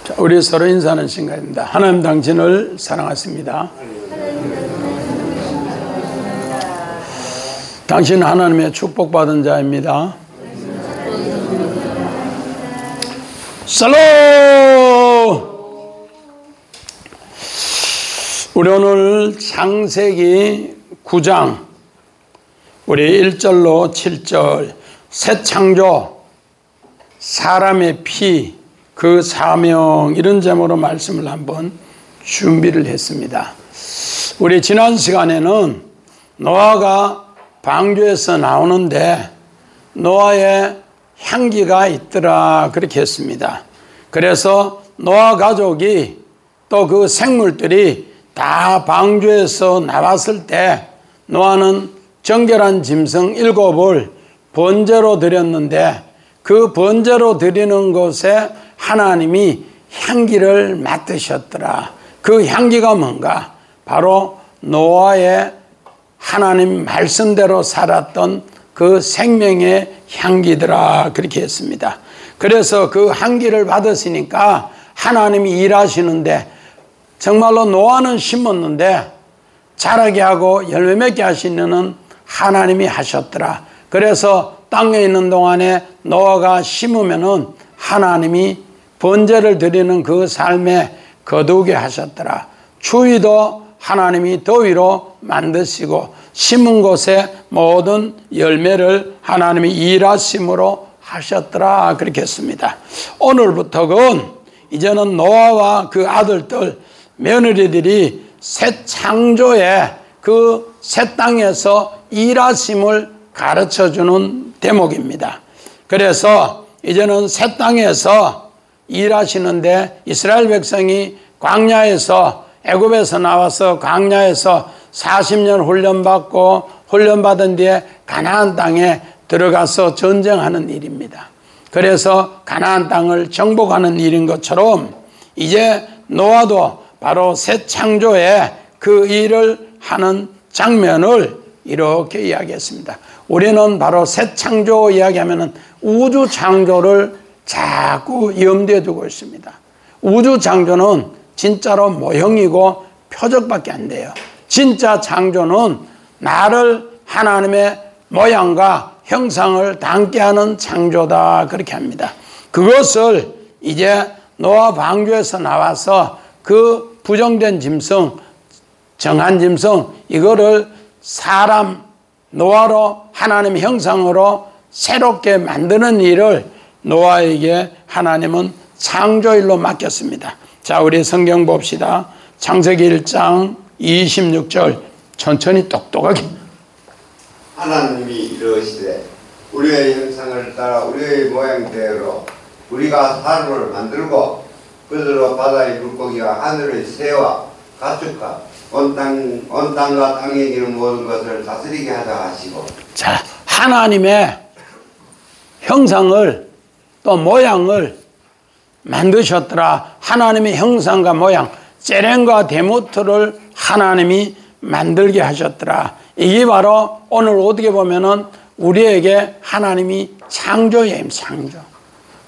자, 우리 서로 인사하는 시간입니다. 하나님 당신을 사랑하십니다. 당신은 하나님의 축복받은 자입니다. 살롬! 우리 오늘 창세기 9장 우리 1절로 7절 새 창조, 사람의 피, 그 사명, 이런 제목으로 말씀을 한번 준비를 했습니다. 우리 지난 시간에는 노아가 방주에서 나오는데 노아의 향기가 있더라 그렇게 했습니다. 그래서 노아 가족이 또 그 생물들이 다 방주에서 나왔을 때 노아는 정결한 짐승 7을 번제로 드렸는데 그 번제로 드리는 곳에 하나님이 향기를 맡으셨더라. 그 향기가 뭔가? 바로 노아의 하나님 말씀대로 살았던 그 생명의 향기더라 그렇게 했습니다. 그래서 그 향기를 받으시니까 하나님이 일하시는데 정말로 노아는 심었는데 자라게 하고 열매 맺게 하시는 하나님이 하셨더라. 그래서 땅에 있는 동안에 노아가 심으면은 하나님이 번제를 드리는 그 삶에 거두게 하셨더라. 추위도 하나님이 더위로 만드시고 심은 곳에 모든 열매를 하나님이 일하심으로 하셨더라 그렇게 했습니다. 오늘부터는 이제는 노아와 그 아들들 며느리들이 새 창조의 그 새 땅에서 일하심을 가르쳐주는 대목입니다. 그래서 이제는 새 땅에서 일하시는데 이스라엘 백성이 광야에서 애굽에서 나와서 광야에서 40년 훈련받고 훈련받은 뒤에 가나안 땅에 들어가서 전쟁하는 일입니다. 그래서 가나안 땅을 정복하는 일인 것처럼 이제 노아도 바로 새 창조의 그 일을 하는 장면을 이렇게 이야기했습니다. 우리는 바로 새 창조 이야기하면 우주 창조를 자꾸 염두에 두고 있습니다. 우주 창조는 진짜로 모형이고 표적밖에 안 돼요. 진짜 창조는 나를 하나님의 모양과 형상을 닮게 하는 창조다 그렇게 합니다. 그것을 이제 노아 방주에서 나와서 그 부정된 짐승, 정한 짐승, 이거를 사람 노아로 하나님의 형상으로 새롭게 만드는 일을 노아에게 하나님은 창조일로 맡겼습니다. 자, 우리 성경 봅시다. 창세기 1장 26절 천천히 똑똑하게. 하나님이 이르시되 우리의 형상을 따라 우리의 모양대로 우리가 사람을 만들고 그들로 바다의 물고기와 하늘의 새와 가축과 온 땅과 땅에 기는 모든 것을 다스리게 하자 하시고. 자, 하나님의 형상을 또 모양을 만드셨더라. 하나님의 형상과 모양, 세렘과 데모트를 하나님이 만들게 하셨더라. 이게 바로 오늘 어떻게 보면은 우리에게 하나님이 창조예요, 창조.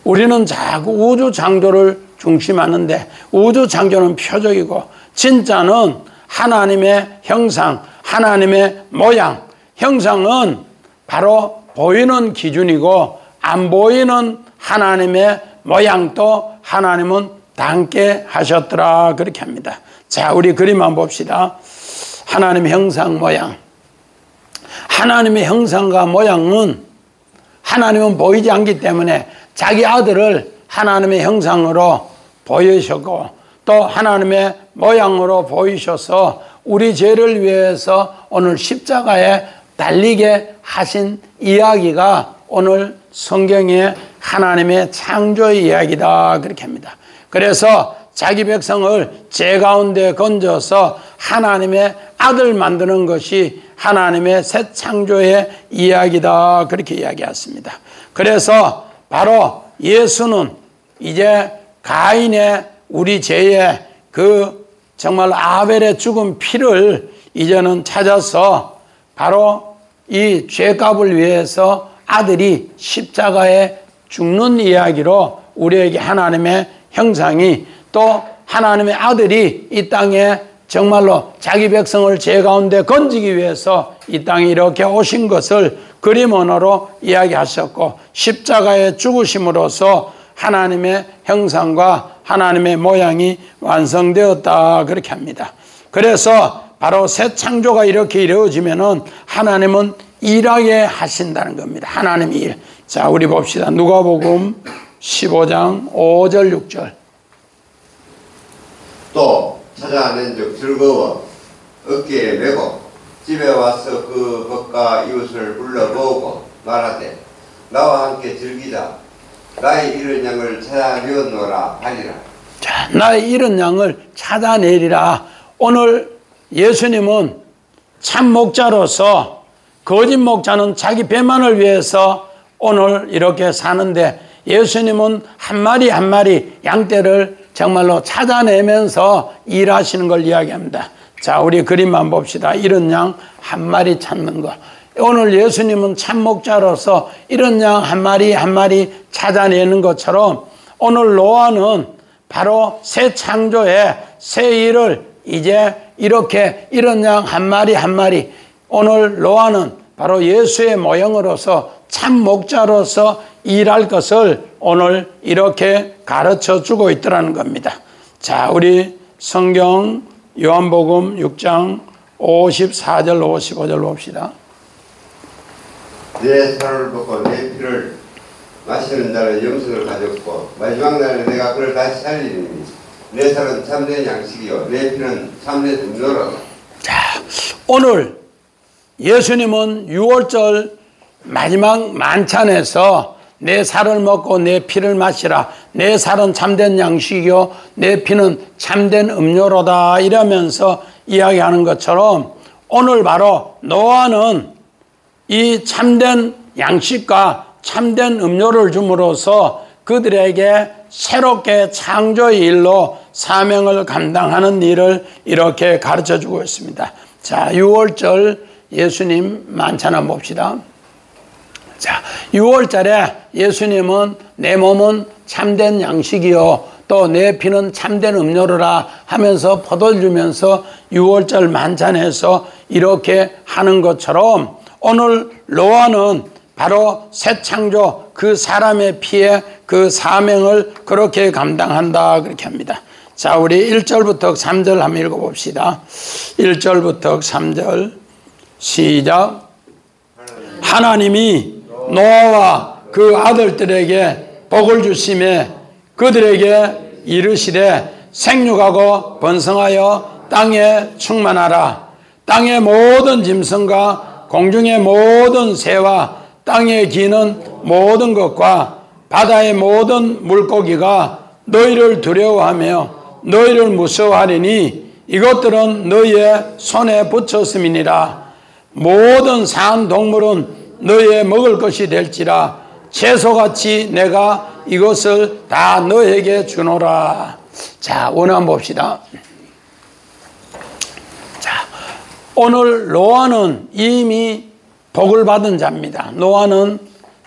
우리는 자꾸 우주 창조를 중심하는데 우주 창조는 표적이고 진짜는 하나님의 형상, 하나님의 모양. 형상은 바로 보이는 기준이고 안 보이는 하나님의 모양도 하나님은 닮게 하셨더라 그렇게 합니다. 자, 우리 그림 한번 봅시다. 하나님의 형상 모양. 하나님의 형상과 모양은 하나님은 보이지 않기 때문에 자기 아들을 하나님의 형상으로 보이셨고 또 하나님의 모양으로 보이셔서 우리 죄를 위해서 오늘 십자가에 달리게 하신 이야기가 오늘 성경의 하나님의 창조의 이야기다 그렇게 합니다. 그래서 자기 백성을 죄 가운데 건져서 하나님의 아들 만드는 것이 하나님의 새 창조의 이야기다 그렇게 이야기했습니다. 그래서 바로 예수는 이제 가인의 우리 죄의 그 정말 아벨의 죽은 피를 이제는 찾아서 바로 이 죄값을 위해서 아들이 십자가에 죽는 이야기로 우리에게 하나님의 형상이 또 하나님의 아들이 이 땅에 정말로 자기 백성을 죄 가운데 건지기 위해서 이 땅에 이렇게 오신 것을 그림 언어로 이야기하셨고 십자가의 죽으심으로써 하나님의 형상과 하나님의 모양이 완성되었다 그렇게 합니다. 그래서 바로 새 창조가 이렇게 이루어지면은 하나님은 일하게 하신다는 겁니다. 하나님의 일. 자, 우리 봅시다. 누가복음 15장 5절 6절. 또 찾아낸 적 즐거워 어깨에 메고 집에 와서 그 벗과 이웃을 불러 모으고 말하되 나와 함께 즐기자. 나의 잃은 양을 찾아내었노라 하리라. 자, 나의 잃은 양을 찾아내리라. 오늘 예수님은 참 목자로서 거짓 목자는 자기 배만을 위해서 오늘 이렇게 사는데 예수님은 한 마리 한 마리 양떼를 정말로 찾아내면서 일하시는 걸 이야기합니다. 자, 우리 그림만 봅시다. 이런 양 한 마리 찾는 거. 오늘 예수님은 참 목자로서 이런 양 한 마리 한 마리 찾아내는 것처럼 오늘 노아는 바로 새 창조의 새 일을 이제 이렇게 이런 양 한 마리 한 마리 오늘 노아는 바로 예수의 모형으로서 참 목자로서 일할 것을 오늘 이렇게 가르쳐 주고 있더라는 겁니다. 자, 우리 성경 요한복음 6장 54절 55절 봅시다. 내 살을 벗고 내 피를 마시는 자는 영생을 가졌고 마지막 날에 내가 그를 다시 살리리니 내 살은 참된 양식이요 내 피는 참된 음료로다. 자, 오늘 예수님은 6월절 마지막 만찬에서 내 살을 먹고 내 피를 마시라. 내 살은 참된 양식이요 내 피는 참된 음료로다 이러면서 이야기하는 것처럼 오늘 바로 노아는 이 참된 양식과 참된 음료를 줌으로써 그들에게 새롭게 창조의 일로 사명을 감당하는 일을 이렇게 가르쳐주고 있습니다. 자, 6월절 예수님 만찬 한번 봅시다. 자, 6월절에 예수님은 내 몸은 참된 양식이요 또 내 피는 참된 음료로라 하면서 포도를 주면서 6월절 만찬에서 이렇게 하는 것처럼 오늘 노아는 바로 새 창조 그 사람의 피에 그 사명을 그렇게 감당한다 그렇게 합니다. 자, 우리 1절부터 3절 한번 읽어봅시다. 1절부터 3절 시작. 하나님이 노아와 그 아들들에게 복을 주시매 그들에게 이르시되 생육하고 번성하여 땅에 충만하라. 땅의 모든 짐승과 공중의 모든 새와 땅에 기는 모든 것과 바다의 모든 물고기가 너희를 두려워하며 너희를 무서워하리니 이것들은 너희의 손에 붙였음이니라. 모든 사한 동물은 너희의 먹을 것이 될지라. 채소같이 내가 이것을 다 너희에게 주노라. 자, 원한 봅시다. 자, 오늘 노아는 이미 복을 받은 자입니다. 노아는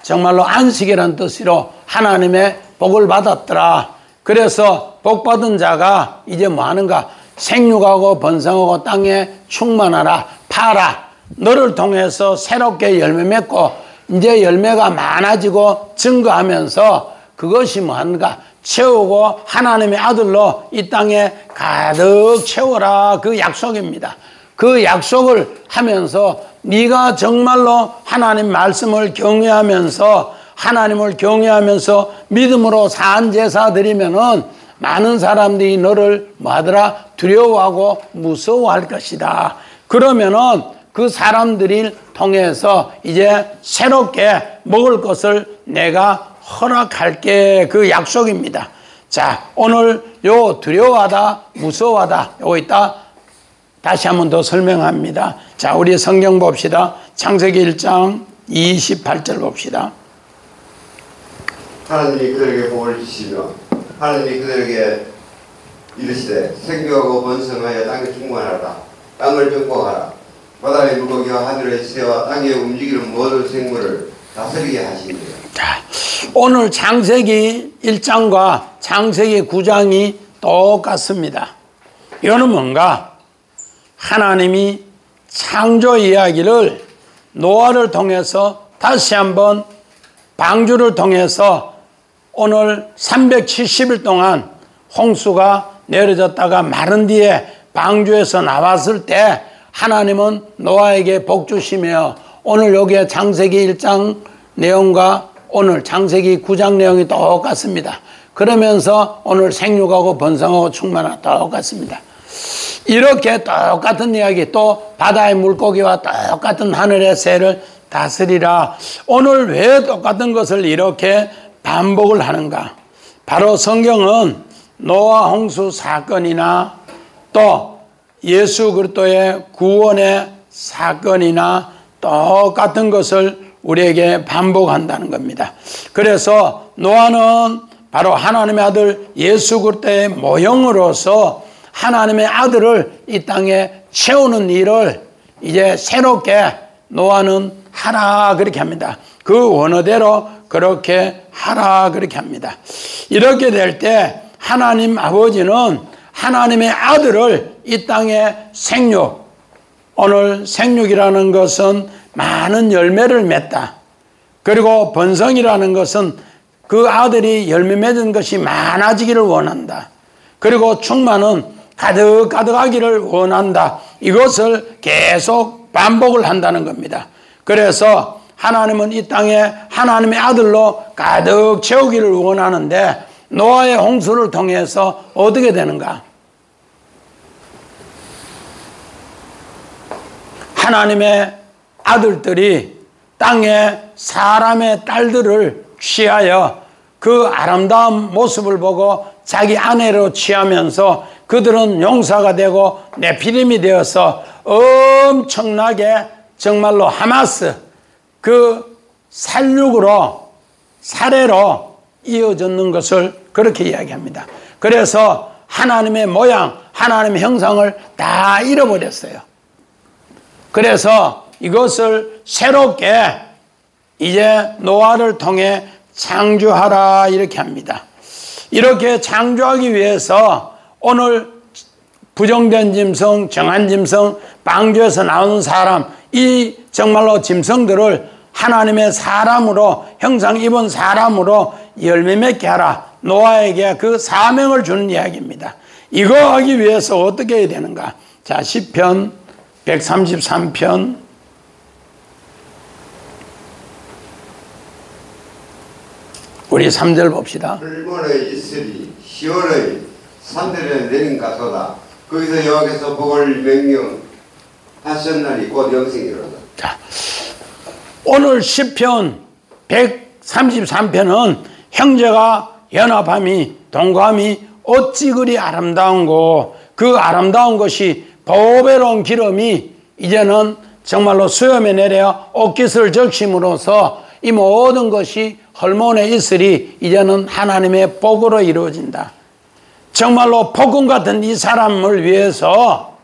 정말로 안식이라는 뜻으로 하나님의 복을 받았더라. 그래서 복 받은 자가 이제 뭐 하는가? 생육하고 번성하고 땅에 충만하라. 파라. 너를 통해서 새롭게 열매 맺고 이제 열매가 많아지고 증거하면서 그것이 뭐 하는가? 채우고 하나님의 아들로 이 땅에 가득 채워라. 그 약속입니다. 그 약속을 하면서 네가 정말로 하나님 말씀을 경외하면서 하나님을 경외하면서 믿음으로 산 제사 드리면은 많은 사람들이 너를 뭐 하더라? 두려워하고 무서워할 것이다. 그러면은 그 사람들을 통해서 이제 새롭게 먹을 것을 내가 허락할게. 그 약속입니다. 자, 오늘 요 두려워하다, 무서워하다 요거 있다. 다시 한 번 더 설명합니다. 자, 우리 성경 봅시다. 창세기 1장 28절 봅시다. 하나님이 그들에게 복을 주시며 하나님이 그들에게 이르시되 생육하고 번성하여 땅에 충만하라. 땅을 정복하라. 바다의 물고기와 하늘의 새와 땅에 움직이는 모든 생물을 다스리게 하시니라. 자, 오늘 창세기 1장과 창세기 9장이 똑같습니다. 이거는 뭔가? 하나님이 창조 이야기를 노아를 통해서 다시 한번 방주를 통해서 오늘 370일 동안 홍수가 내려졌다가 마른 뒤에 방주에서 나왔을 때 하나님은 노아에게 복 주시며 오늘 여기에 창세기 1장 내용과 오늘 창세기 9장 내용이 똑같습니다. 그러면서 오늘 생육하고 번성하고 충만하고 똑같습니다. 이렇게 똑같은 이야기, 또 바다의 물고기와 똑같은 하늘의 새를 다스리라. 오늘 왜 똑같은 것을 이렇게 반복을 하는가? 바로 성경은 노아 홍수 사건이나 또 예수 그리스도의 구원의 사건이나 똑같은 것을 우리에게 반복한다는 겁니다. 그래서 노아는 바로 하나님의 아들 예수 그리스도의 모형으로서 하나님의 아들을 이 땅에 채우는 일을 이제 새롭게 노아는 하라 그렇게 합니다. 그 원어대로 그렇게 하라 그렇게 합니다. 이렇게 될 때 하나님 아버지는 하나님의 아들을 이 땅에 생육, 오늘 생육이라는 것은 많은 열매를 맺다. 그리고 번성이라는 것은 그 아들이 열매 맺은 것이 많아지기를 원한다. 그리고 충만은 가득가득하기를 원한다. 이것을 계속 반복을 한다는 겁니다. 그래서 하나님은 이 땅에 하나님의 아들로 가득 채우기를 원하는데 노아의 홍수를 통해서 어떻게 되는가? 하나님의 아들들이 땅에 사람의 딸들을 취하여 그 아름다운 모습을 보고 자기 아내로 취하면서 그들은 용사가 되고 네피림이 되어서 엄청나게 정말로 하마스 그 살육으로 살해로 이어졌는 것을 그렇게 이야기합니다. 그래서 하나님의 모양, 하나님의 형상을 다 잃어버렸어요. 그래서 이것을 새롭게 이제 노아를 통해 창조하라 이렇게 합니다. 이렇게 창조하기 위해서 오늘 부정된 짐승, 정한 짐승, 방주에서 나오는 사람, 이 정말로 짐승들을 하나님의 사람으로 형상 입은 사람으로 열매 맺게 하라. 노아에게 그 사명을 주는 이야기입니다. 이거 하기 위해서 어떻게 해야 되는가? 자, 시편 133편 우리 3절 봅시다. 불문의 이슬이 시온의 산들에 내린 가소다. 거기서 여호와께서 복을 명령하셨나니 곧 영생이로다. 자, 오늘 시편 133편은 형제가 연합함이 동감이 어찌 그리 아름다운고 그 아름다운 것이 보배로운 기름이 이제는 정말로 수염에 내려 옷깃을 적심으로써 이 모든 것이 헐몬의 이슬이 이제는 하나님의 복으로 이루어진다. 정말로 폭군 같은 이 사람을 위해서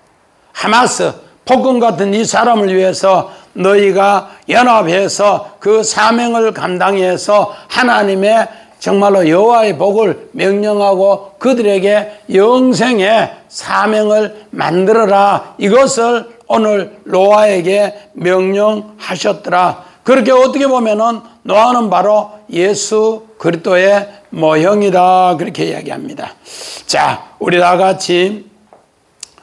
하마스 폭군 같은 이 사람을 위해서 너희가 연합해서 그 사명을 감당해서 하나님의 정말로 여호와의 복을 명령하고 그들에게 영생의 사명을 만들어라. 이것을 오늘 노아에게 명령하셨더라. 그렇게 어떻게 보면은 노아는 바로 예수 그리스도의 모형이다 그렇게 이야기합니다. 자, 우리 다 같이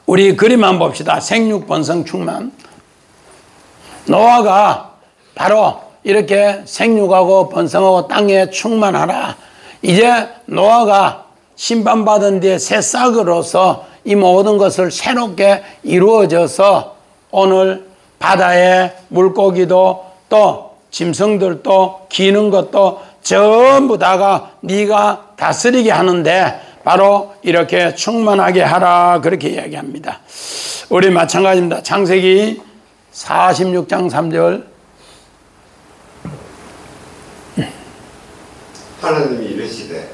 우리 그림만 봅시다. 생육 번성 충만. 노아가 바로 이렇게 생육하고 번성하고 땅에 충만하라. 이제 노아가 심판받은 뒤에 새싹으로서 이 모든 것을 새롭게 이루어져서 오늘 바다의 물고기도 또 짐승들도 기는 것도 전부 다가 네가 다스리게 하는데 바로 이렇게 충만하게 하라 그렇게 이야기합니다. 우리 마찬가지입니다. 창세기 46장 3절 하나님이 이르시되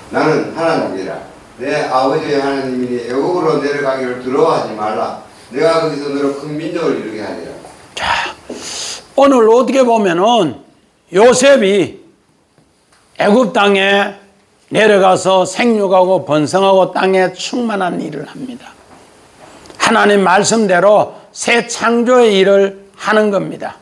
나는 하나님이라 내 아버지의 하나님이니 애국으로 내려가기를 두려워하지 말라. 내가 거기서 너로 큰 민족을 이루게 하리라. 자, 오늘 어떻게 보면은 요셉이 애굽 땅에 내려가서 생육하고 번성하고 땅에 충만한 일을 합니다. 하나님 말씀대로 새 창조의 일을 하는 겁니다.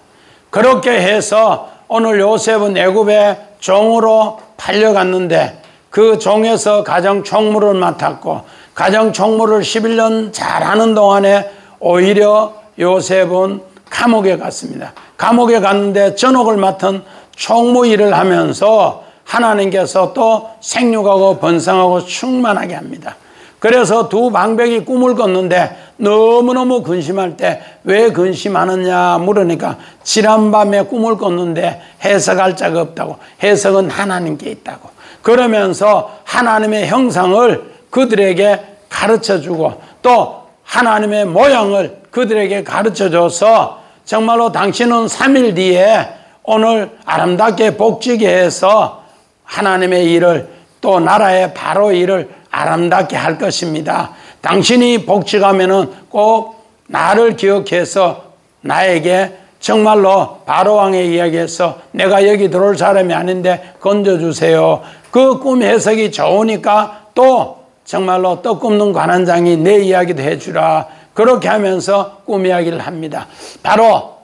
그렇게 해서 오늘 요셉은 애굽의 종으로 팔려갔는데 그 종에서 가정 총무를 맡았고 가정 총무를 11년 잘하는 동안에 오히려 요셉은 감옥에 갔습니다. 감옥에 갔는데 전옥을 맡은 총무 일을 하면서 하나님께서 또 생육하고 번성하고 충만하게 합니다. 그래서 두 방백이 꿈을 꿨는데 너무너무 근심할 때 왜 근심하느냐 물으니까 지난밤에 꿈을 꿨는데 해석할 자가 없다고, 해석은 하나님께 있다고, 그러면서 하나님의 형상을 그들에게 가르쳐주고 또 하나님의 모양을 그들에게 가르쳐줘서 정말로 당신은 3일 뒤에 오늘 아름답게 복지게 해서 하나님의 일을 또 나라의 바로 일을 아름답게 할 것입니다. 당신이 복직하면은 꼭 나를 기억해서 나에게 정말로 바로왕의 이야기에서 내가 여기 들어올 사람이 아닌데 건져주세요. 그 꿈 해석이 좋으니까 또 정말로 떡 굽는 관원장이 내 이야기도 해주라. 그렇게 하면서 꿈 이야기를 합니다. 바로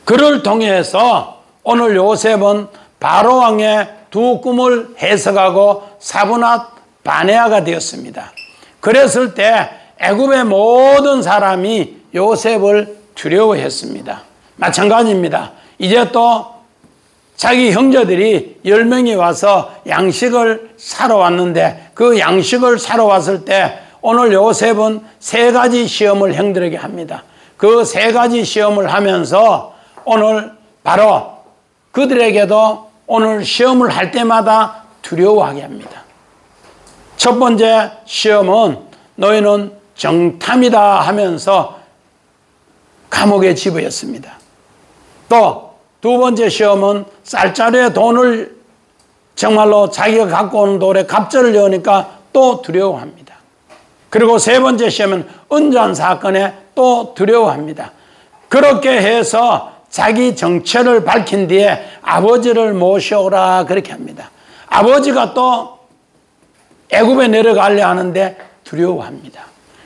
그를 통해서 오늘 요셉은 바로왕의 두 꿈을 해석하고 사브낫 바네아가 되었습니다. 그랬을 때 애굽의 모든 사람이 요셉을 두려워했습니다. 마찬가지입니다. 이제 또 자기 형제들이 10명이 와서 양식을 사러 왔는데 그 양식을 사러 왔을 때 오늘 요셉은 3가지 시험을 형들에게 합니다. 그 3가지 시험을 하면서 오늘 바로 그들에게도 오늘 시험을 할 때마다 두려워하게 합니다. 첫 번째 시험은 너희는 정탐이다 하면서 감옥에 집어였습니다. 또 두 번째 시험은 쌀자루에 돈을 정말로 자기가 갖고 오는 돌에 갑절을 넣으니까 또 두려워합니다. 그리고 세 번째 시험은 은잔 사건에 또 두려워합니다. 그렇게 해서 자기 정체를 밝힌 뒤에 아버지를 모셔오라 그렇게 합니다. 아버지가 또 애굽에 내려가려 하는데 두려워합니다.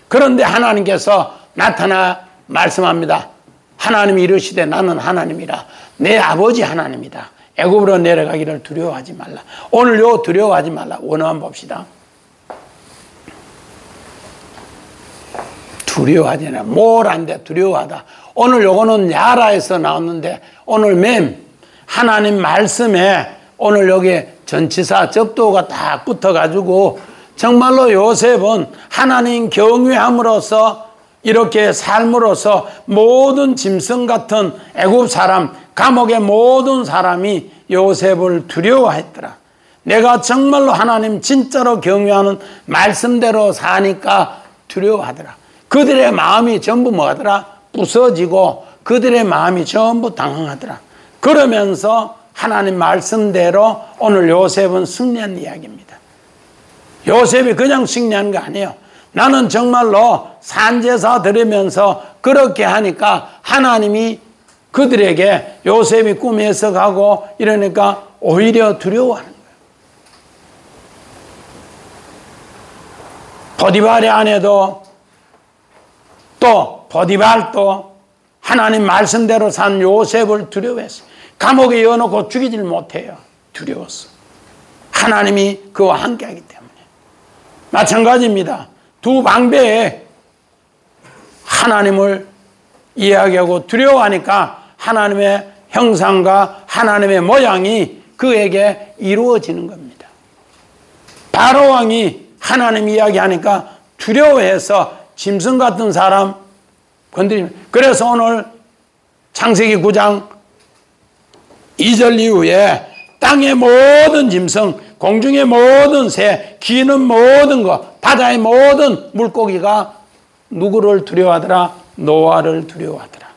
그런데 하나님께서 나타나 말씀합니다. 하나님이 이르시되 나는 하나님이라. 내 아버지 하나님이다. 애굽으로 내려가기를 두려워하지 말라. 오늘 요 두려워하지 말라. 원어만 봅시다. 두려워하지 않아. 뭘 안돼 두려워하다. 오늘 요거는 야라에서 나왔는데 오늘 맴 하나님 말씀에 오늘 여기 전치사 접두어가 딱 붙어가지고 정말로 요셉은 하나님 경외함으로써 이렇게 삶으로써 모든 짐승 같은 애굽 사람, 감옥의 모든 사람이 요셉을 두려워했더라. 내가 정말로 하나님 진짜로 경외하는 말씀대로 사니까 두려워하더라. 그들의 마음이 전부 뭐하더라? 부서지고 그들의 마음이 전부 당황하더라. 그러면서 하나님 말씀대로 오늘 요셉은 승리한 이야기입니다. 요셉이 그냥 승리한 거 아니에요. 나는 정말로 산제사 드리면서 그렇게 하니까 하나님이 그들에게 요셉이 꿈 해석하고 이러니까 오히려 두려워하는 거예요. 보디발의 아내도 또 보디발도 하나님 말씀대로 산 요셉을 두려워했어요. 감옥에 넣어놓고 죽이질 못해요. 두려웠어. 하나님이 그와 함께하기 때문에. 마찬가지입니다. 두 방배에 하나님을 이야기하고 두려워하니까 하나님의 형상과 하나님의 모양이 그에게 이루어지는 겁니다. 바로왕이 하나님 이야기하니까 두려워해서 짐승 같은 사람 건드리면, 그래서 오늘 창세기 9장 2절 이후에 땅의 모든 짐승, 공중의 모든 새, 기는 모든 것, 바다의 모든 물고기가 누구를 두려워하더라? 노아를 두려워하더라.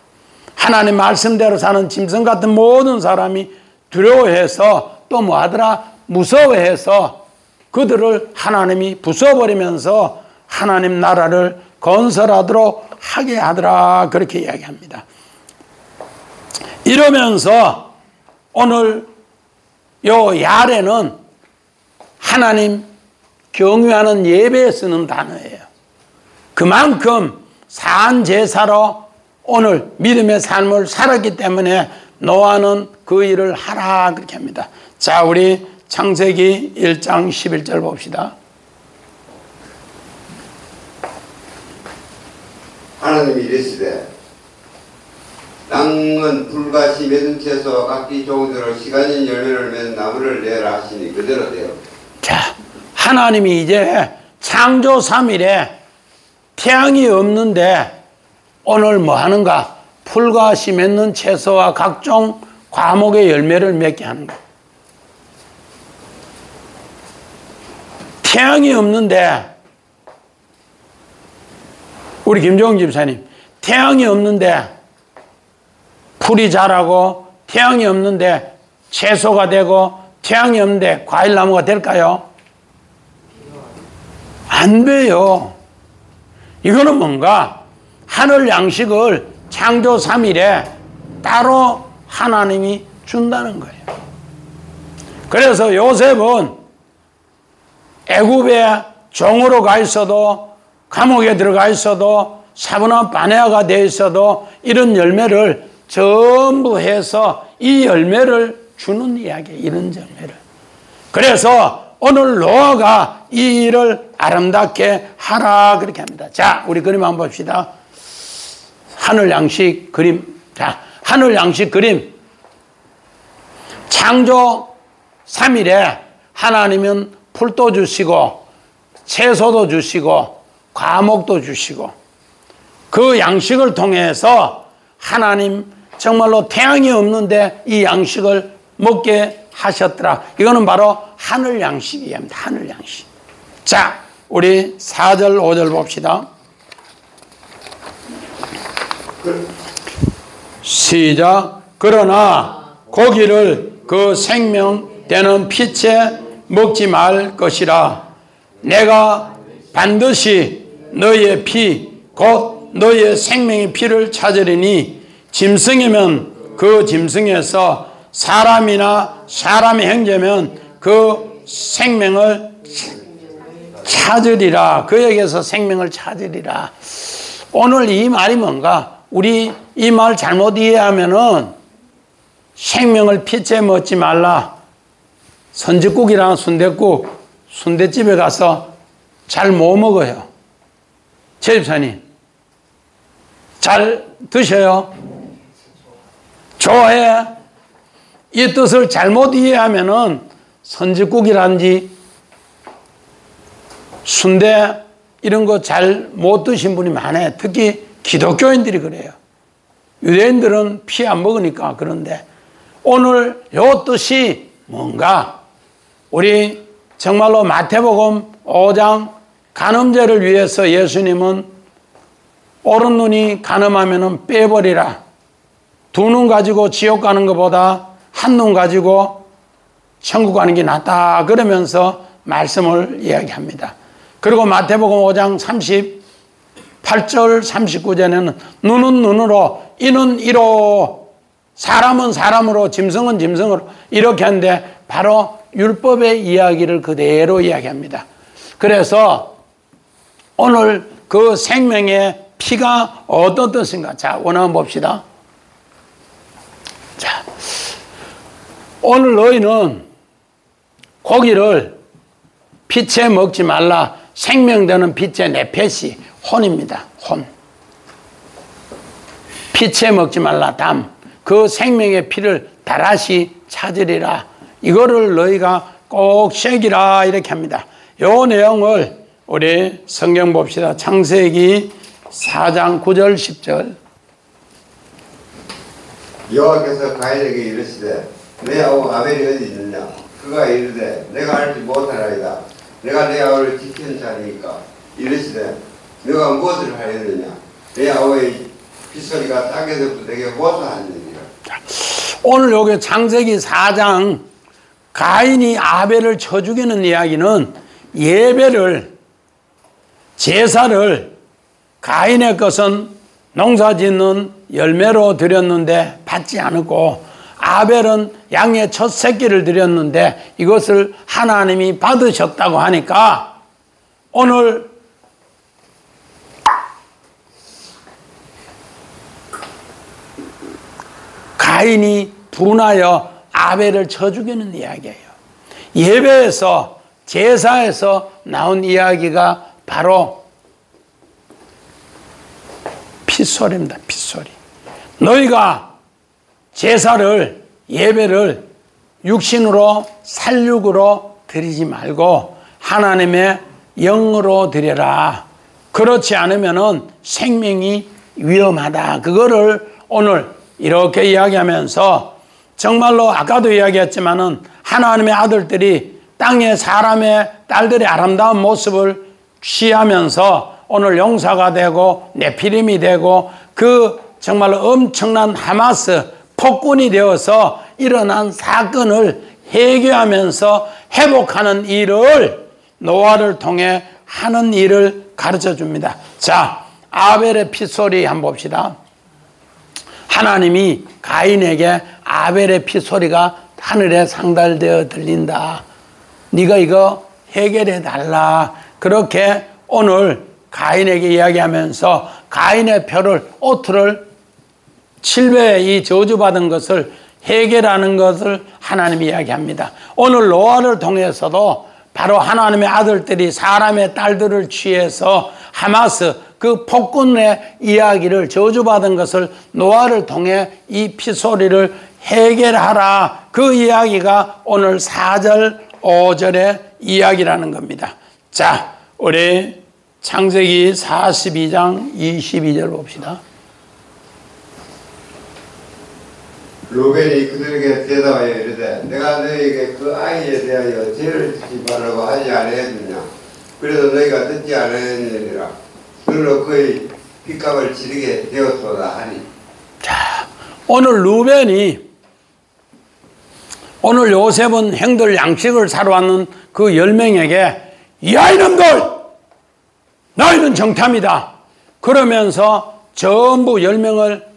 하나님 말씀대로 사는 짐승 같은 모든 사람이 두려워해서 또 뭐하더라? 무서워해서 그들을 하나님이 부숴버리면서 하나님 나라를 건설하도록 하게 하더라. 그렇게 이야기합니다. 이러면서 오늘 요 야레는 하나님 경외하는 예배에 쓰는 단어예요. 그만큼 사한 제사로 오늘 믿음의 삶을 살았기 때문에 노아는 그 일을 하라 그렇게 합니다. 자, 우리 창세기 1장 11절 봅시다. 하나님이 이르시되 땅은 불같이 맺은 채소와 각기 종대로 시간인 열매를 맺은 나무를 내라 하시니 그대로 되어. 자, 하나님이 이제 창조 3일에 태양이 없는데 오늘 뭐 하는가? 풀같이 맺는 채소와 각종 과목의 열매를 맺게 하는 거예요. 태양이 없는데, 우리 김종영 집사님, 태양이 없는데 풀이 자라고, 태양이 없는데 채소가 되고, 태양이 없는데 과일나무가 될까요? 안 돼요. 이거는 뭔가 하늘 양식을 창조 3일에 따로 하나님이 준다는 거예요. 그래서 요셉은 애굽에 종으로 가 있어도, 감옥에 들어가 있어도, 사분한 바네아가 되어 있어도 이런 열매를 전부 해서 이 열매를 주는 이야기, 이런 열매를. 그래서 오늘 노아가 이 일을 아름답게 하라 그렇게 합니다. 자, 우리 그림 한번 봅시다. 하늘 양식 그림. 자, 하늘 양식 그림. 창조 3일에 하나님은 풀도 주시고 채소도 주시고 과목도 주시고 그 양식을 통해서 하나님 정말로 태양이 없는데 이 양식을 먹게 하셨더라. 이거는 바로 하늘 양식이에요. 하늘 양식. 자, 우리 4절 5절 봅시다. 시작. 그러나 고기를 그 생명되는 피채 먹지 말 것이라. 내가 반드시 너의 피 곧 너의 생명의 피를 찾으리니 짐승이면 그 짐승에서 사람이나 사람의 형제면 그 생명을 찾으리라. 그에게서 생명을 찾으리라. 오늘 이 말이 뭔가? 우리 이 말 잘못 이해하면은 생명을 피째 먹지 말라. 선지국이랑 순댓국, 순댓집에 가서 잘 못 먹어요. 최 집사님, 잘 드셔요? 좋아해? 이 뜻을 잘못 이해하면은 선지국이란지 순대 이런 거 잘 못 드신 분이 많아요. 특히 기독교인들이 그래요. 유대인들은 피 안 먹으니까. 그런데 오늘 요 뜻이 뭔가? 우리 정말로 마태복음 5장 간음죄를 위해서 예수님은 오른 눈이 간음하면 빼버리라. 두 눈 가지고 지옥 가는 것보다 한 눈 가지고 천국 가는 게 낫다. 그러면서 말씀을 이야기합니다. 그리고 마태복음 5장 38절 39절에는 눈은 눈으로, 이는 이로, 사람은 사람으로, 짐승은 짐승으로 이렇게 하는데 바로 율법의 이야기를 그대로 이야기합니다. 그래서 오늘 그 생명의 피가 어떤 뜻인가? 자, 원하면 봅시다. 자, 오늘 너희는 고기를 피채 먹지 말라. 생명되는 피채 네페시, 혼입니다. 혼. 피채 먹지 말라. 담. 그 생명의 피를 다라시 찾으리라. 이거를 너희가 꼭 새기라. 이렇게 합니다. 요 내용을 우리 성경 봅시다. 창세기 4장 9절 10절. 여호와께서 가인에게 이르시되 내 아우 아벨이 어디 있느냐? 그가 이르되 내가 알지 못하나이다. 내가 내 아우를 지키는 자니까. 이르시되 너가 무엇을 하였느냐? 내 아우의 빗소리가 땅에서부터 내게 호소하느니라. 오늘 여기 창세기 4장 가인이 아벨을 쳐 죽이는 이야기는 예배를, 제사를 가인의 것은 농사 짓는 열매로 드렸는데 받지 않았고 아벨은 양의 첫 새끼를 드렸는데 이것을 하나님이 받으셨다고 하니까 오늘 가인이 분하여 아벨을 쳐 죽이는 이야기예요. 예배에서 제사에서 나온 이야기가 바로 핏소리입니다. 핏소리. 너희가 제사를 예배를 육신으로 살육으로 드리지 말고 하나님의 영으로 드려라. 그렇지 않으면은 생명이 위험하다. 그거를 오늘 이렇게 이야기하면서 정말로 아까도 이야기했지만은 하나님의 아들들이 땅에 사람의 딸들의 아름다운 모습을 취하면서 오늘 용사가 되고 네피림이 되고 그 정말로 엄청난 하마스 폭군이 되어서 일어난 사건을 해결하면서 회복하는 일을 노아를 통해 하는 일을 가르쳐 줍니다. 자, 아벨의 핏소리 한번 봅시다. 하나님이 가인에게 아벨의 핏소리가 하늘에 상달되어 들린다. 네가 이거 해결해 달라. 그렇게 오늘 가인에게 이야기하면서 가인의 표를 오트를 7배의 이 저주받은 것을 해결하는 것을 하나님이 이야기합니다. 오늘 노아를 통해서도 바로 하나님의 아들들이 사람의 딸들을 취해서 하마스 그 폭군의 이야기를 저주받은 것을 노아를 통해 이 피소리를 해결하라. 그 이야기가 오늘 4절 5절의 이야기라는 겁니다. 자, 우리 창세기 42장 22절 봅시다. 루벤이 그들에게 대답하여 이르되 내가 너희에게 그 아이에 대하여 죄를 짓지 말라고 하지 아니했느냐. 그래도 너희가 듣지 않았느니라. 그걸로 그의 핏값을 치르게 되었도다 하니. 자, 오늘 루벤이 오늘 요셉은 형들 양식을 사러 왔는 그 10명에게 야 이놈들 너희는 정탐이다. 그러면서 전부 10명을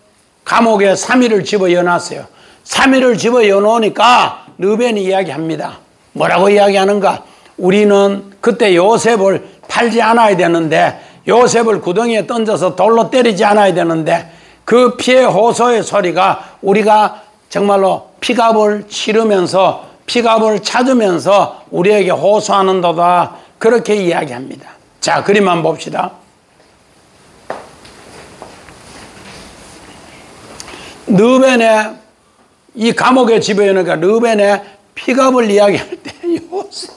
감옥에 3일을 집어넣어놨어요. 3일을 집어넣으니까 르벤이 이야기합니다. 뭐라고 이야기하는가? 우리는 그때 요셉을 팔지 않아야 되는데 요셉을 구덩이에 던져서 돌로 때리지 않아야 되는데 그 피해 호소의 소리가 우리가 정말로 피값을 치르면서 피값을 찾으면서 우리에게 호소하는도다. 그렇게 이야기합니다. 자, 그림 한번 봅시다. 르벤의 이 감옥에 집어넣으니까 르벤의 피값을 이야기할 때 요셉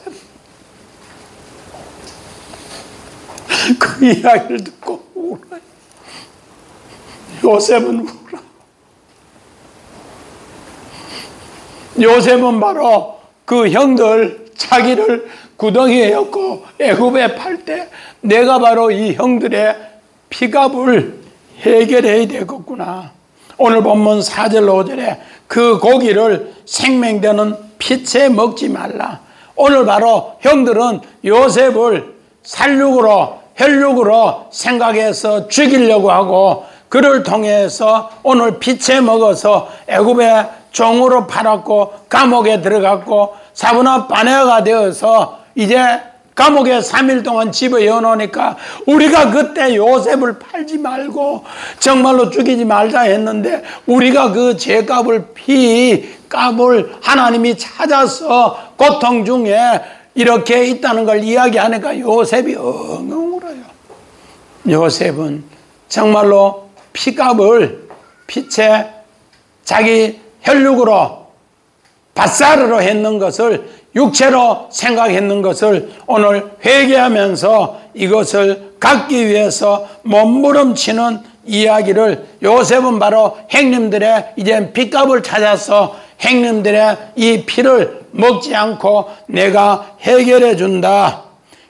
그 이야기를 듣고 울어요. 요셉은 울어. 요셉은 바로 그 형들 자기를 구덩이에 엮고 애굽에 팔 때 내가 바로 이 형들의 피값을 해결해야 되겠구나. 오늘 본문 4절 5절에 그 고기를 생명되는 피채 먹지 말라. 오늘 바로 형들은 요셉을 살육으로 혈육으로 생각해서 죽이려고 하고 그를 통해서 오늘 피채 먹어서 애굽에 종으로 팔았고 감옥에 들어갔고 사분한 파네아가 되어서 이제 감옥에 3일 동안 집어넣어 놓으니까 우리가 그때 요셉을 팔지 말고 정말로 죽이지 말자 했는데 우리가 그 죄값을 피값을 하나님이 찾아서 고통 중에 이렇게 있다는 걸 이야기하니까 요셉이 엉엉 울어요. 요셉은 정말로 피값을 피채 자기 혈육으로 밭사르로 했는 것을 육체로 생각했는 것을 오늘 회개하면서 이것을 갖기 위해서 몸부림치는 이야기를 요셉은 바로 형님들의 이제 핏값을 찾아서 형님들의 이 피를 먹지 않고 내가 해결해 준다.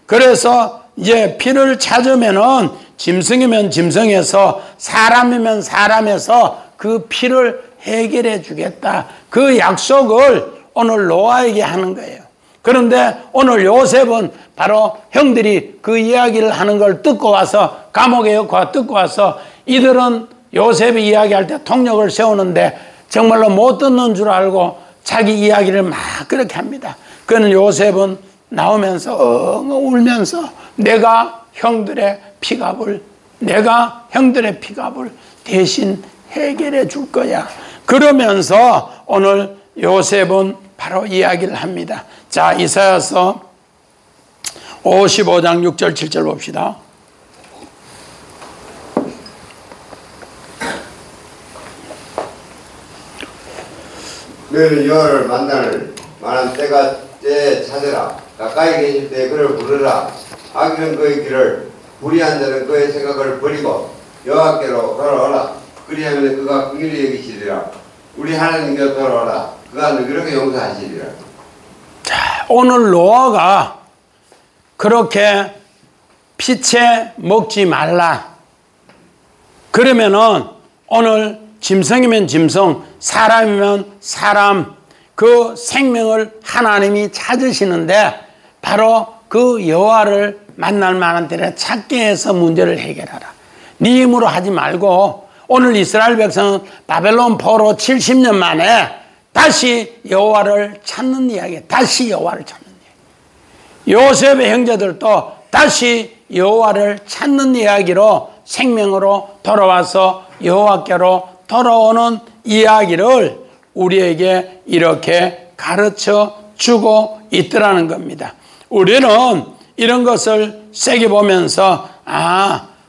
그래서 이제 피를 찾으면은 짐승이면 짐승에서 사람이면 사람에서 그 피를 해결해 주겠다. 그 약속을 오늘 노아에게 하는 거예요. 그런데 오늘 요셉은 바로 형들이 그 이야기를 하는 걸 듣고 와서 감옥에 넣고 듣고 와서 이들은 요셉이 이야기할 때 통역을 세우는데 정말로 못 듣는 줄 알고 자기 이야기를 막 그렇게 합니다. 그는 요셉은 나오면서 울면서 내가 형들의 피값을 대신 해결해 줄 거야. 그러면서 오늘 요셉은 바로 이야기를 합니다. 자, 이사야서 55장 6절 7절 봅시다. 너희는 여호와를 만날 만한 때에 찾으라. 가까이 계실 때 그를 부르라. 악인은 그의 길을, 불의한 자는 그의 생각을 버리고 여호와께로 돌아오라. 그리하면 그가 긍휼히 여기시리라. 우리 하나님께로 돌아오라. 그가 너희에게 용서하시리라. 자, 오늘 노아가 그렇게 피채 먹지 말라. 그러면은 오늘 짐승이면 짐승, 사람이면 사람, 그 생명을 하나님이 찾으시는데 바로 그 여호와를 만날 만한 때에 찾게 해서 문제를 해결하라. 네 힘으로 하지 말고 오늘 이스라엘 백성은 바벨론 포로 70년 만에 다시 여호와를 찾는 이야기, 다시 여호와를 찾는 이야기. 요셉의 형제들도 다시 여호와를 찾는 이야기로 생명으로 돌아와서 여호와께로 돌아오는 이야기를 우리에게 이렇게 가르쳐 주고 있더라는 겁니다. 우리는 이런 것을 세게 보면서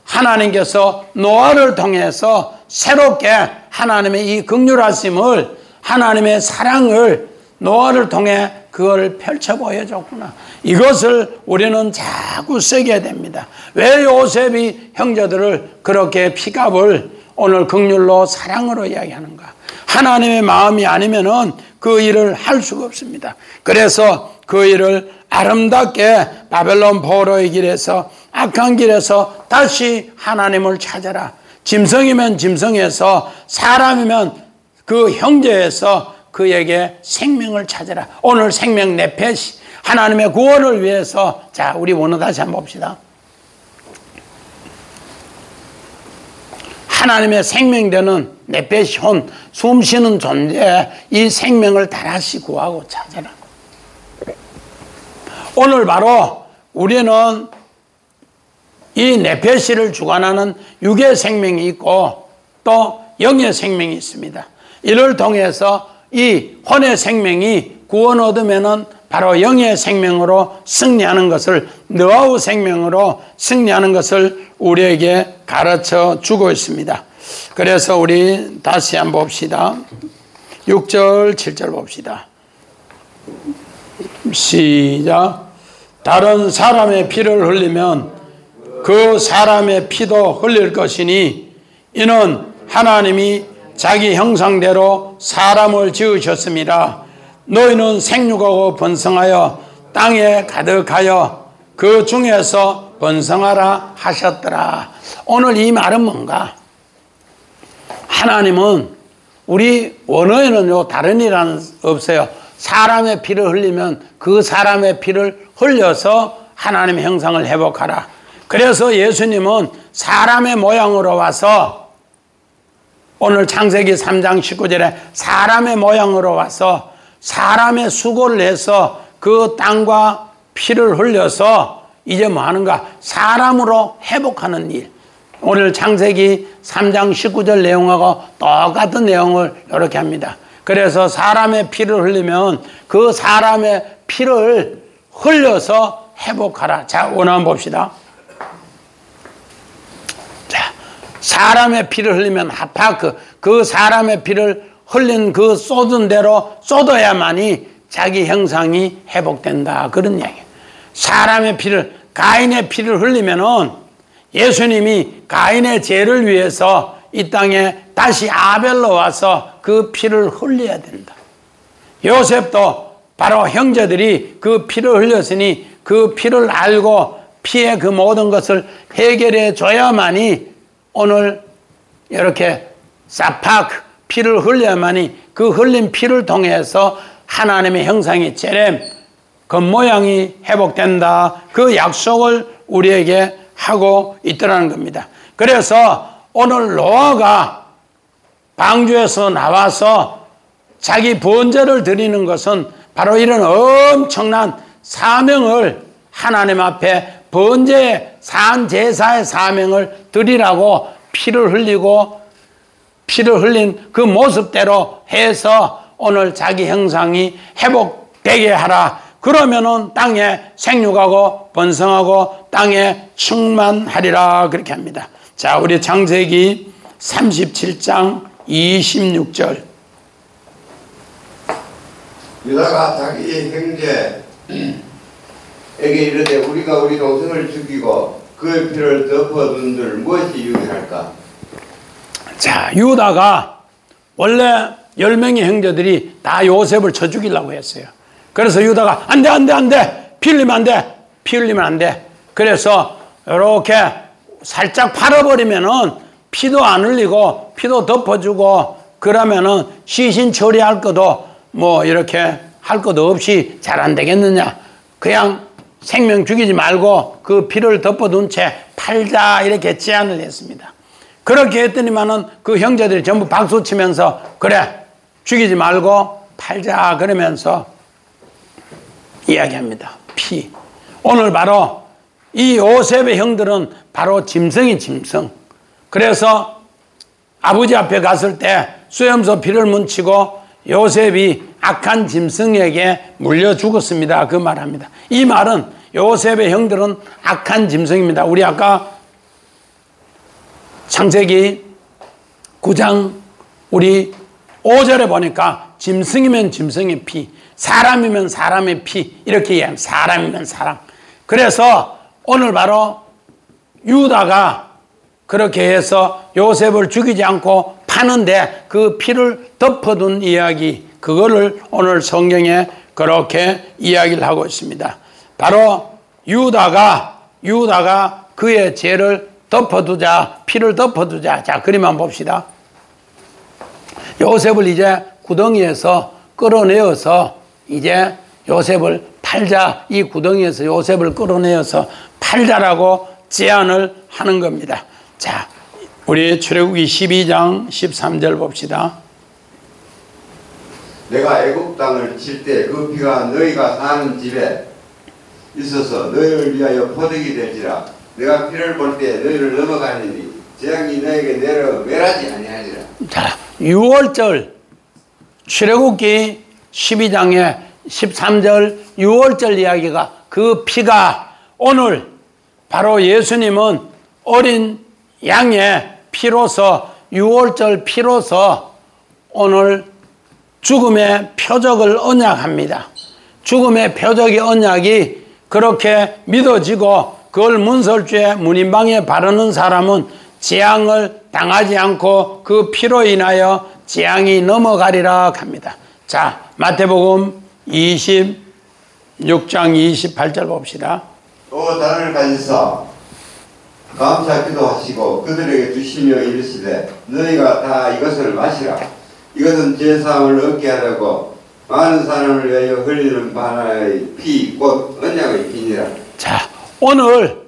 하나님께서 노아를 통해서 새롭게 하나님의 이 긍휼하심을, 하나님의 사랑을 노아를 통해 그걸 펼쳐 보여줬구나. 이것을 우리는 자꾸 쓰게 됩니다. 왜 요셉이 형제들을 그렇게 피값을 오늘 긍휼로 사랑으로 이야기하는가? 하나님의 마음이 아니면은 그 일을 할 수가 없습니다. 그래서 그 일을 아름답게 바벨론 포로의 길에서, 악한 길에서 다시 하나님을 찾아라. 짐승이면 짐승에서, 사람이면 그 형제에서 그에게 생명을 찾아라. 오늘 생명 네페시, 하나님의 구원을 위해서. 자, 우리 오늘 다시 한번 봅시다. 하나님의 생명되는 네페시 혼, 숨쉬는 존재, 이 생명을 다시 구하고 찾아라. 오늘 바로 우리는 이 네페시를 주관하는 육의 생명이 있고 또 영의 생명이 있습니다. 이를 통해서 이 혼의 생명이 구원 얻으면은 바로 영의 생명으로 승리하는 것을, 노아의 생명으로 승리하는 것을 우리에게 가르쳐 주고 있습니다. 그래서 우리 다시 한번 봅시다. 6절 7절 봅시다. 시작. 다른 사람의 피를 흘리면 그 사람의 피도 흘릴 것이니 이는 하나님이 자기 형상대로 사람을 지으셨습니다. 너희는 생육하고 번성하여 땅에 가득하여 그 중에서 번성하라 하셨더라. 오늘 이 말은 뭔가? 하나님은 우리 원어에는요 다른 이란 없어요. 사람의 피를 흘리면 그 사람의 피를 흘려서 하나님의 형상을 회복하라. 그래서 예수님은 사람의 모양으로 와서 오늘 창세기 3장 19절에 사람의 모양으로 와서 사람의 수고를 해서 그 땅과 피를 흘려서 이제 뭐 하는가? 사람으로 회복하는 일. 오늘 창세기 3장 19절 내용하고 똑같은 내용을 이렇게 합니다. 그래서 사람의 피를 흘리면 그 사람의 피를 흘려서 회복하라. 자, 오늘 한번 봅시다. 자, 사람의 피를 흘리면 하파크, 그 사람의 피를 흘린 그 쏟은 대로 쏟아야만이 자기 형상이 회복된다. 그런 이야기예요. 사람의 피를, 가인의 피를 흘리면은 예수님이 가인의 죄를 위해서 이 땅에 다시 아벨로 와서 그 피를 흘려야 된다. 요셉도 바로 형제들이 그 피를 흘렸으니 그 피를 알고 피의 그 모든 것을 해결해 줘야만이 오늘 이렇게 사파크 피를 흘려야만이 그 흘린 피를 통해서 하나님의 형상이 제렘 겉모양이 회복된다. 그 약속을 우리에게 하고 있더라는 겁니다. 그래서 오늘 노아가 방주에서 나와서 자기 번제를 드리는 것은 바로 이런 엄청난 사명을 하나님 앞에 번제의 산제사의 사명을 드리라고 피를 흘린 그 모습대로 해서 오늘 자기 형상이 회복되게 하라. 그러면은 땅에 생육하고 번성하고 땅에 충만하리라. 그렇게 합니다. 자, 우리 창세기 37장 26절. 유다가 자기 형제에게 이르되 우리가 우리 동생을 죽이고 그의 피를 덮어둔들 무엇이 유익할까? 자, 유다가 원래 10명의 형제들이 다 요셉을 쳐 죽이려고 했어요. 그래서 유다가 안 돼. 피 흘리면 안 돼. 피 흘리면 안 돼. 그래서 이렇게 살짝 팔아버리면은 피도 안 흘리고 피도 덮어주고 그러면은 시신 처리할 것도 뭐 이렇게 할 것도 없이 잘 안 되겠느냐. 그냥 생명 죽이지 말고 그 피를 덮어둔 채 팔자 이렇게 제안을 했습니다. 그렇게 했더니만은 그 형제들이 전부 박수 치면서 그래 죽이지 말고 팔자 그러면서 이야기합니다. 피. 오늘 바로 이 요셉의 형들은 바로 짐승이 짐승. 그래서 아버지 앞에 갔을 때 수염소 피를 뭉치고 요셉이 악한 짐승에게 물려 죽었습니다. 그 말합니다. 이 말은 요셉의 형들은 악한 짐승입니다. 우리 아까 창세기 9장 우리 5절에 보니까 짐승이면 짐승의 피, 사람이면 사람의 피 이렇게 이야기합니다. 사람이면 사람. 그래서 오늘 바로 유다가 그렇게 해서 요셉을 죽이지 않고 파는데 그 피를 덮어둔 이야기, 그거를 오늘 성경에 그렇게 이야기를 하고 있습니다. 바로 유다가 그의 죄를 덮어두자, 피를 덮어두자. 자, 그림만 봅시다. 요셉을 이제 구덩이에서 끌어내어서 이제 요셉을 팔자, 이 구덩이에서 요셉을 끌어내어서 팔자라고 제안을 하는 겁니다. 자, 우리 출애굽기 12장 13절 봅시다. 내가 애굽 땅을 칠 때 그 피가 너희가 사는 집에 있어서 너희를 위하여 포득이 될지라. 내가 피를 볼 때 너희를 넘어가리니 재앙이 너희에게 내려 멸하지 아니하리라. 자, 6월절 출애굽기 12장의 13절 6월절 이야기가 그 피가 오늘 바로 예수님은 어린 양의 피로서 6월절 피로서 오늘 죽음의 표적을 언약합니다. 죽음의 표적의 언약이 그렇게 믿어지고 그걸 문설주에 문인방에 바르는 사람은 재앙을 당하지 않고 그 피로 인하여 재앙이 넘어가리라 합니다. 자, 마태복음 26장 28절 봅시다. 또 단을 가지사 감사 기도하시고 그들에게 주시며 이르시되 너희가 다 이것을 마시라. 이것은 제사함을 얻게 하려고 많은 사람을 위하여 흘리는 바나의 피 곧 언약의 피니라. 자, 오늘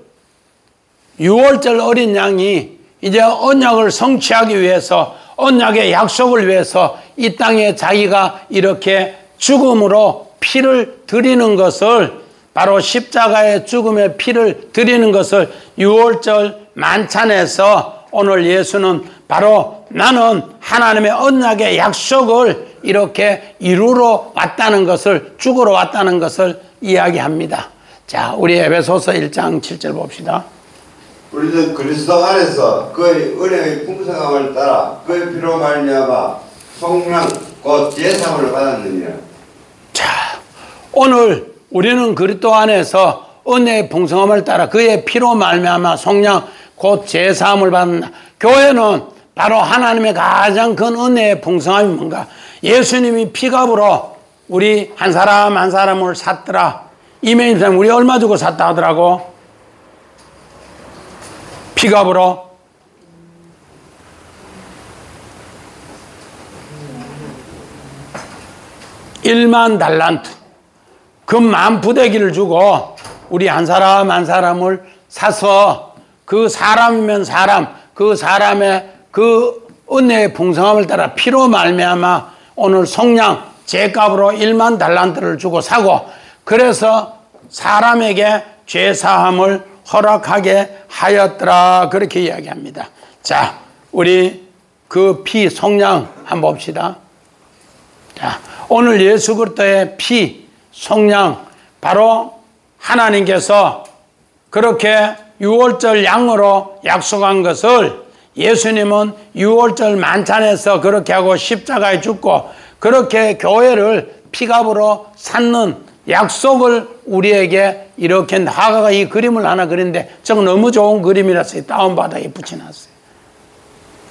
6월절 어린 양이 이제 언약을 성취하기 위해서 언약의 약속을 위해서 이 땅에 자기가 이렇게 죽음으로 피를 드리는 것을 바로 십자가의 죽음의 피를 드리는 것을 6월절 만찬에서 오늘 예수는 바로 나는 하나님의 언약의 약속을 이렇게 이루러 왔다는 것을, 죽으러 왔다는 것을 이야기합니다. 자, 우리 에베소서 1장 7절 봅시다. 우리는 그리스도 안에서 그의 은혜의 풍성함을 따라 그의 피로 말미암아 속량 곧 제사함을 받았느니라. 자, 오늘 우리는 그리스도 안에서 은혜의 풍성함을 따라 그의 피로 말미암아 속량 곧 제사함을 받는다. 교회는 바로 하나님의 가장 큰 은혜의 풍성함이 뭔가? 예수님이 피값으로 우리 한 사람 한 사람을 샀더라. 이메일상 우리 얼마 주고 샀다 하더라고? 피값으로 1만 달란트 금 10,000부대기를 주고 우리 한 사람 한 사람을 사서 그 사람이면 사람, 그 사람의 그 은혜의 풍성함을 따라 피로 말미암아 오늘 속량 제값으로 1만 달란트를 주고 사고, 그래서 사람에게 죄사함을 허락하게 하였더라, 그렇게 이야기합니다. 자, 우리 그 피 속량 한번 봅시다. 자, 오늘 예수 그리스도의 피 속량, 바로 하나님께서 그렇게 유월절 양으로 약속한 것을 예수님은 유월절 만찬에서 그렇게 하고 십자가에 죽고 그렇게 교회를 피값으로 샀는 약속을 우리에게 이렇게, 화가가 이 그림을 하나 그렸는데 저거 너무 좋은 그림이라서 다운받아 붙여놨어요.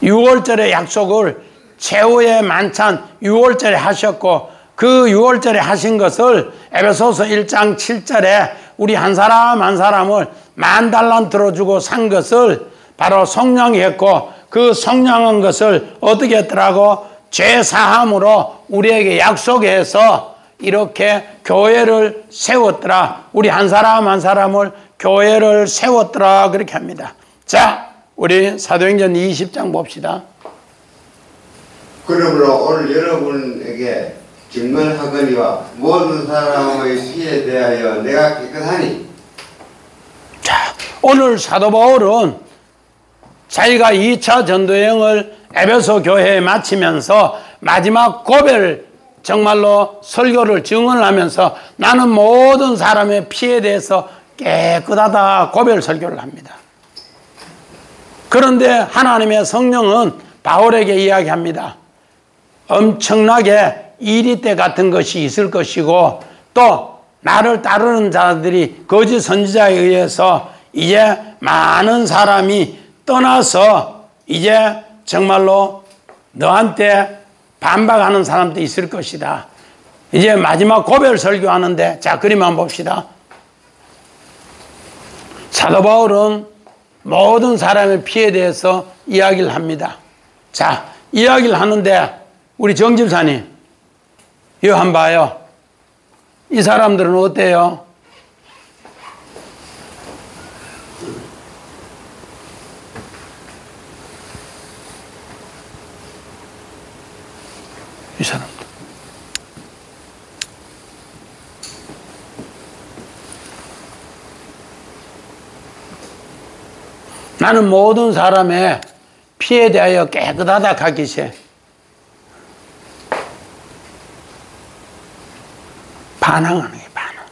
유월절의 약속을 최후의 만찬 유월절에 하셨고, 그 유월절에 하신 것을 에베소서 1장 7절에 우리 한 사람 한 사람을 10,000달란트로 주고 산 것을 바로 속량했고, 그 속량한 것을 어떻게 했더라고? 죄사함으로 우리에게 약속해서 이렇게 교회를 세웠더라. 우리 한 사람 한 사람을 교회를 세웠더라, 그렇게 합니다. 자, 우리 사도행전 20장 봅시다. 그러므로 오늘 여러분에게 증언하거니와 모든 사람의 피에 대하여 내가 깨끗하니. 자, 오늘 사도 바울은 자기가 2차 전도여행을 에베소 교회에 마치면서 마지막 고별, 정말로 설교를 증언을 하면서 나는 모든 사람의 피에 대해서 깨끗하다 고별 설교를 합니다. 그런데 하나님의 성령은 바울에게 이야기합니다. 엄청나게 이리때 같은 것이 있을 것이고, 또 나를 따르는 자들이 거짓 선지자에 의해서 이제 많은 사람이 떠나서 이제 정말로 너한테 반박하는 사람도 있을 것이다. 이제 마지막 고별 설교하는데, 자, 그림 한번 봅시다. 사도 바울은 모든 사람의 피에 대해서 이야기를 합니다. 자, 이야기를 하는데 우리 정집사님 이거 한번 봐요. 이 사람들은 어때요? 이 사람들. 나는 모든 사람의 피에 대하여 깨끗하다 하기시 반항하는 게 반항.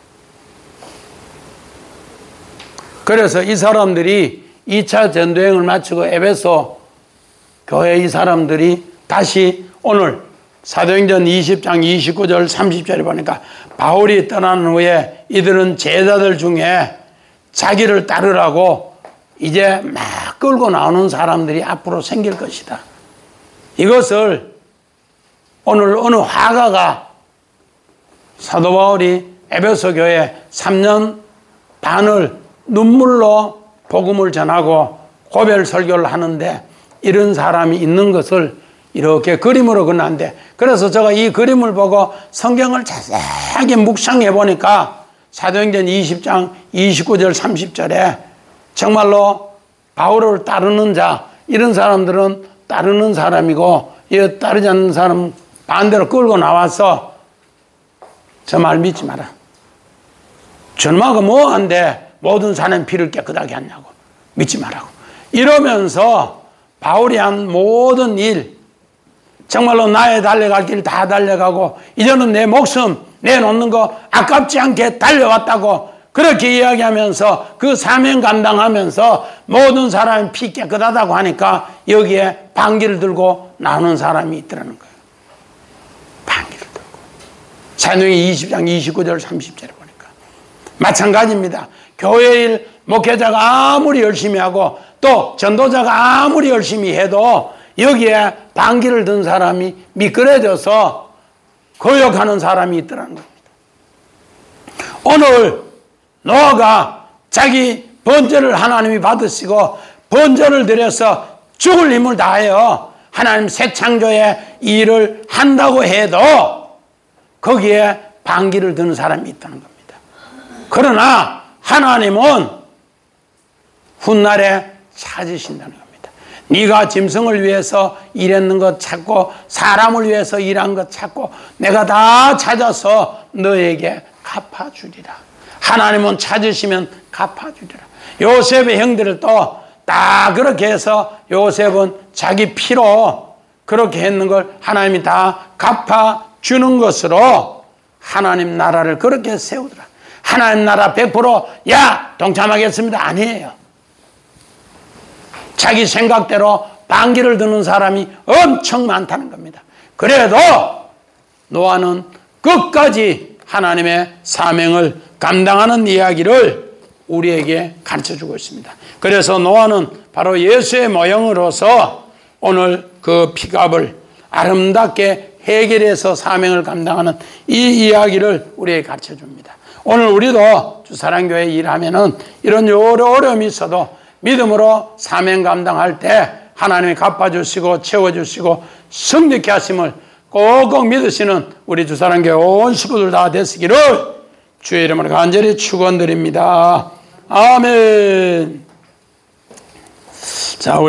그래서 이 사람들이 2차 전도여행을 마치고 에베소 교회 이 사람들이 다시 오늘 사도행전 20장 29절 30절에 보니까 바울이 떠난 후에 이들은 제자들 중에 자기를 따르라고 이제 막 끌고 나오는 사람들이 앞으로 생길 것이다. 이것을 오늘 어느 화가가 사도 바울이 에베소 교회 3년 반을 눈물로 복음을 전하고 고별 설교를 하는데 이런 사람이 있는 것을 이렇게 그림으로 그렸는데, 그래서 제가 이 그림을 보고 성경을 자세하게 묵상해 보니까 사도행전 20장 29절 30절에 정말로 바울을 따르는 자, 이런 사람들은 따르는 사람이고, 이 따르지 않는 사람 반대로 끌고 나와서 저 말 믿지 마라. 저놈하고 뭐 한데 모든 사람 피를 깨끗하게 하냐고. 믿지 말라고. 이러면서 바울이 한 모든 일, 정말로 나의 달려갈 길 다 달려가고 이제는 내 목숨 내놓는 거 아깝지 않게 달려왔다고 그렇게 이야기하면서 그 사명 감당하면서 모든 사람이 피 깨끗하다고 하니까 여기에 반기를 들고 나오는 사람이 있더라는 거예요. 반기를 들고. 사도행전 20장 29절 30절에 보니까 마찬가지입니다. 교회 일 목회자가 아무리 열심히 하고 또 전도자가 아무리 열심히 해도 여기에 반기를 든 사람이 미끄러져서 거역하는 사람이 있더라는 겁니다. 오늘 노아가 자기 번제를 하나님이 받으시고 번제를 드려서 죽을 힘을 다하여 하나님 새 창조의 일을 한다고 해도 거기에 반기를 드는 사람이 있다는 겁니다. 그러나 하나님은 훗날에 찾으신다는 겁니다. 네가 짐승을 위해서 일했는 것 찾고 사람을 위해서 일한 것 찾고 내가 다 찾아서 너에게 갚아주리라. 하나님은 찾으시면 갚아주리라. 요셉의 형들도 다 그렇게 해서 요셉은 자기 피로 그렇게 했는 걸 하나님이 다 갚아주는 것으로 하나님 나라를 그렇게 세우더라. 하나님 나라 100% 야 동참하겠습니다 아니에요. 자기 생각대로 반기를 드는 사람이 엄청 많다는 겁니다. 그래도 노아는 끝까지 하나님의 사명을 감당하는 이야기를 우리에게 가르쳐주고 있습니다. 그래서 노아는 바로 예수의 모형으로서 오늘 그 피값을 아름답게 해결해서 사명을 감당하는 이 이야기를 우리에게 가르쳐줍니다. 오늘 우리도 주사랑교회 일하면은 이런 여러 어려움이 있어도 믿음으로 사명 감당할 때 하나님이 갚아주시고 채워주시고 성립케 하심을 꼭꼭 믿으시는 우리 주사랑교회 온 식구들 다 되시기를 주의 이름으로 간절히 축원드립니다. 아멘. 자, 우리